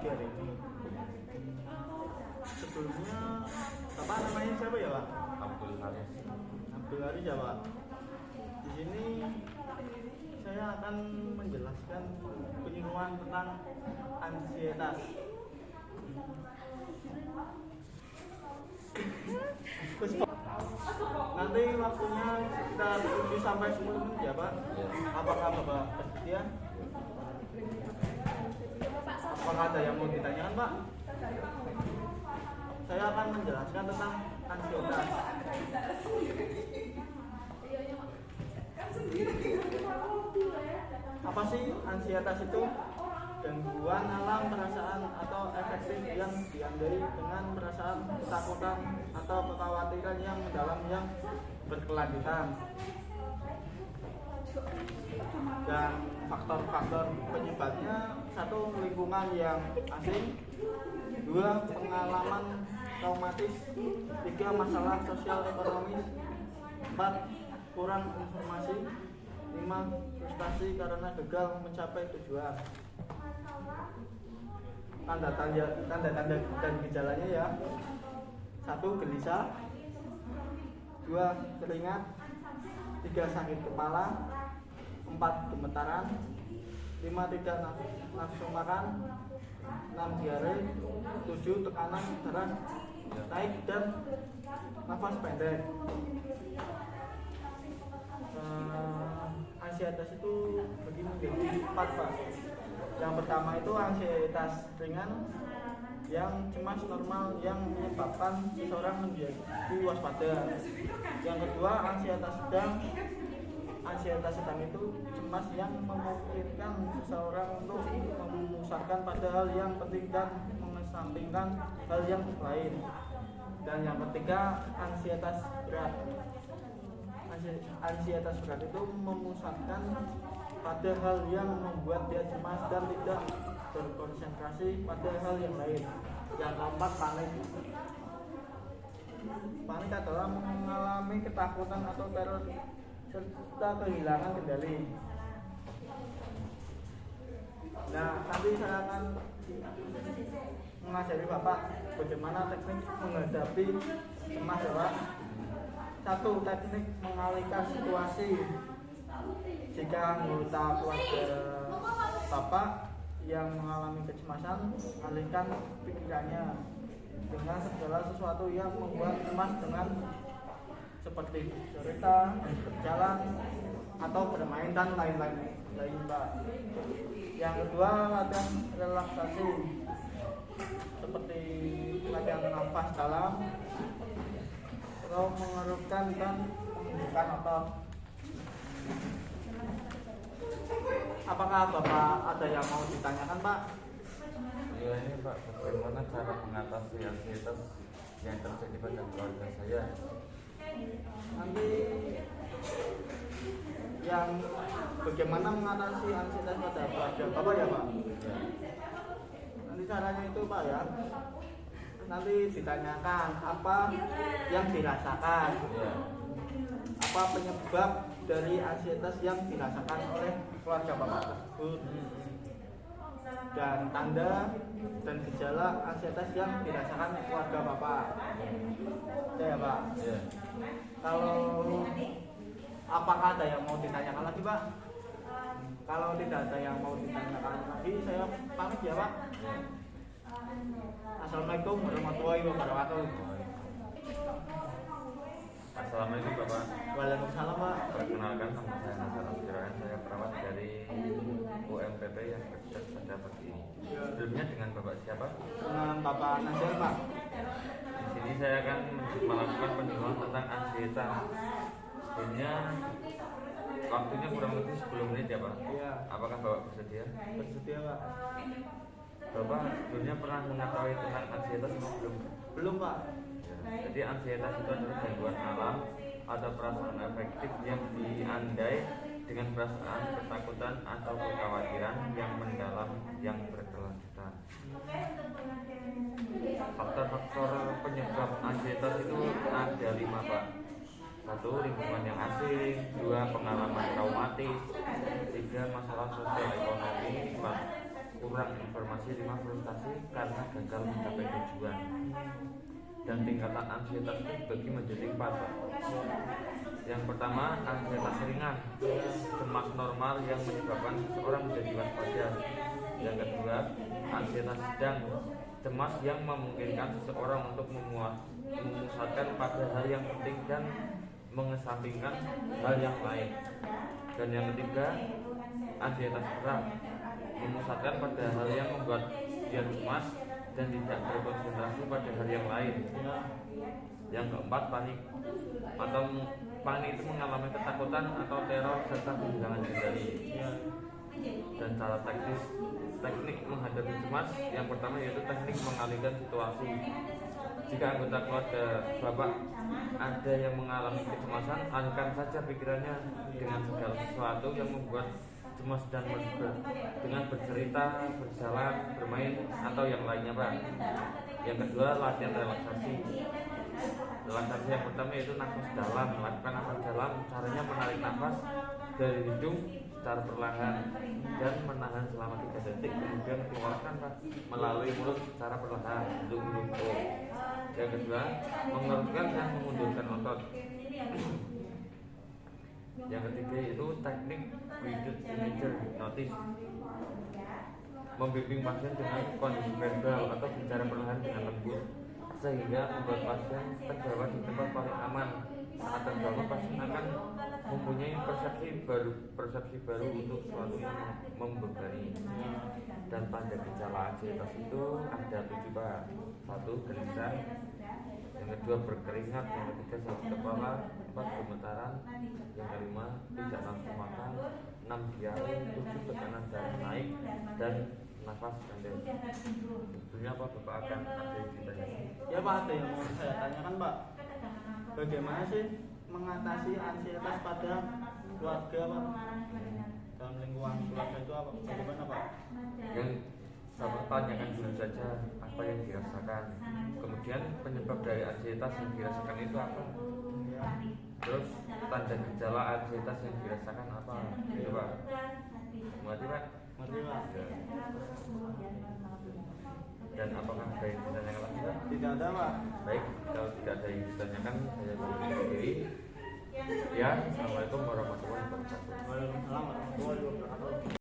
pagi hari ini. Sebelumnya Bapak namanya siapa ya Pak? Abdul Haris. Abdul Haris ya Pak. Di sini saya akan menjelaskan penyuluhan tentang ansietas. Nanti waktunya sekitar 7 sampai 10 menit ya Pak. Ya. Apakah Bapak bersedia? Apakah ada yang mau ditanyakan Pak? Saya akan menjelaskan tentang ansietas. Apa sih ansietas itu? Gangguan alam perasaan atau efektif yang diandai dengan perasaan ketakutan atau kekhawatiran yang mendalam yang berkelanjutan. Dan faktor-faktor penyebabnya: 1. Lingkungan yang asing, 2. Pengalaman traumatis, 3. Masalah sosial ekonomis, 4. Kurang informasi, 5. Frustasi karena gagal mencapai tujuan. Tanda-tanda dan gejalanya ya: 1. Gelisah, 2. Keringat, 3. Sakit kepala, 4. Gemetaran, 5. Tidak nafsu makan, 6. Diare, 7. Tekanan darah naik dan nafas pendek. Ansietas itu bagi menjadi 4 Pak. Yang pertama itu ansietas ringan yang cemas normal yang menyebabkan seseorang menjadi waspada. Yang kedua ansietas sedang. Ansietas sedang itu cemas yang memungkinkan seseorang untuk memusatkan pada hal yang penting dan mengesampingkan hal yang lain. Dan yang ketiga ansietas berat. Ansietas berat itu memusatkan pada hal yang membuat dia cemas dan tidak berkonsentrasi pada hal yang lain. Yang keempat panik. Panik adalah mengalami ketakutan atau teror serta kehilangan kendali. Nah, nanti saya akan mengajari Bapak bagaimana teknik menghadapi cemas ya Pak. 1. Teknik mengalihkan situasi. Jika anggota keluarga Bapak yang mengalami kecemasan, alihkan pikirannya dengan segala sesuatu yang membuat cemas, dengan seperti cerita, berjalan, atau bermain dan lain-lain Pak. Yang kedua, latihan relaksasi seperti latihan nafas dalam atau mengerukkan dan menghembuskan otot. Apakah Bapak ada yang mau ditanyakan Pak? Ya ini Pak, bagaimana cara mengatasi ansietas yang terjadi pada keluarga saya? Nanti yang bagaimana mengatasi ansietas pada keluarga Bapak ya Pak? Ya. Nanti caranya itu Pak ya. Nanti ditanyakan apa yang dirasakan, Ya. apa penyebab dari ansietas yang dirasakan oleh keluarga Bapak tersebut, dan tanda dan gejala ansietas yang dirasakan keluarga Bapak. Ya Pak. Ya. Kalau apakah ada yang mau ditanyakan lagi Pak? Kalau tidak ada yang mau ditanyakan lagi, saya pamit ya Pak. Ya. Assalamualaikum warahmatullahi wabarakatuh. Assalamualaikum Bapak. Waalaikumsalam Pak. Perkenalkan, nama saya Nazar Abdurrahman. Saya perawat dari UMPP yang bertugas pada pagi ini. Sebelumnya dengan Bapak siapa? Dengan Bapak Nazar Pak. Di sini saya akan melakukan penyuluhan tentang ansietas. Sebenarnya waktunya kurang lebih 10 menit ya Pak. Iya. Apakah Bapak bersedia? Bersedia Pak? Bapak sebelumnya pernah mengetahui tentang ansietas atau belum? Belum Pak. Ya, jadi ansietas itu adalah gangguan alam atau perasaan efektif yang diandai dengan perasaan ketakutan atau kekhawatiran yang mendalam yang berkelanjutan. Faktor-faktor penyebab ansietas itu ada 5 Pak. 1. Lingkungan yang asing, 2. Pengalaman traumatis, 3. Masalah sosial ekonomi, 4. kurang informasi, 5 frustasi karena gagal mencapai tujuan. Dan tingkatan ansietas itu dibagi menjadi 4, Pak. Yang pertama, ansietas ringan, cemas normal yang menyebabkan seseorang menjadi waspada. Yang kedua, ansietas sedang, cemas yang memungkinkan seseorang untuk memusatkan pada hal yang penting dan mengesampingkan hal yang lain. Dan yang ketiga, ansietas berat, memusatkan pada hal yang membuat dia cemas dan tidak berkonsentrasi pada hal yang lain. Yang keempat, panik atau panik itu mengalami ketakutan atau teror serta kehilangan kendali. Dan cara teknik menghadapi cemas yang pertama yaitu teknik mengalihkan situasi. Jika anggota keluarga Bapak ada yang mengalami kecemasan, alihkan saja pikirannya dengan segala sesuatu yang membuat cemas dan dengan bercerita, berjalan, bermain atau yang lainnya, Pak. Yang kedua, latihan relaksasi. Relaksasi yang pertama yaitu nafas dalam. Lakukan nafas dalam, caranya menarik nafas dari hidung secara perlahan dan menahan selama 3 detik, kemudian keluarkan, Pak, melalui mulut secara perlahan. Yang kedua, mengerutkan dan mengundurkan otot. Yang ketiga yaitu teknik guided imager hypnosis, membimbing pasien dengan kondisi verbal atau bicara perlahan dengan lembut sehingga membuat pasien terbawa di tempat paling aman. Saat terbawa, pasien akan mempunyai persepsi baru untuk sesuatu yang membebani. Dan tanda gejala ansietas itu ada 7, Pak. 1, gelisah. Yang kedua, berkeringat. Yang ketiga, sakit kepala. 4, gemetaran. Yang kelima, tidak nafsu makan. 6, diare. 7, tekanan darah naik. Dan nafas pendek. Sebetulnya apa Bapak akan ada yang ditanyakan? Ya Pak, ada yang mau saya tanyakan, Pak. Bagaimana sih mengatasi ansietas pada keluarga, Pak? Dalam lingkungan keluarga itu apa? Bagaimana, Pak? Yang Bapak tanyakan dulu saja apa yang dirasakan. Kemudian penyebab dari ansietas yang dirasakan itu apa? Terus tanda gejala ansietas yang dirasakan apa? Gitu, Pak. Mengerti, Pak? Ngerti, Pak? Dan apakah ada yang ditanyakan lagi, Pak? Tidak ada, Pak. Baik, kalau tidak ada yang ditanyakan, saya tutup diri. Ya, assalamualaikum warahmatullahi wabarakatuh. Waalaikumsalam warahmatullahi wabarakatuh.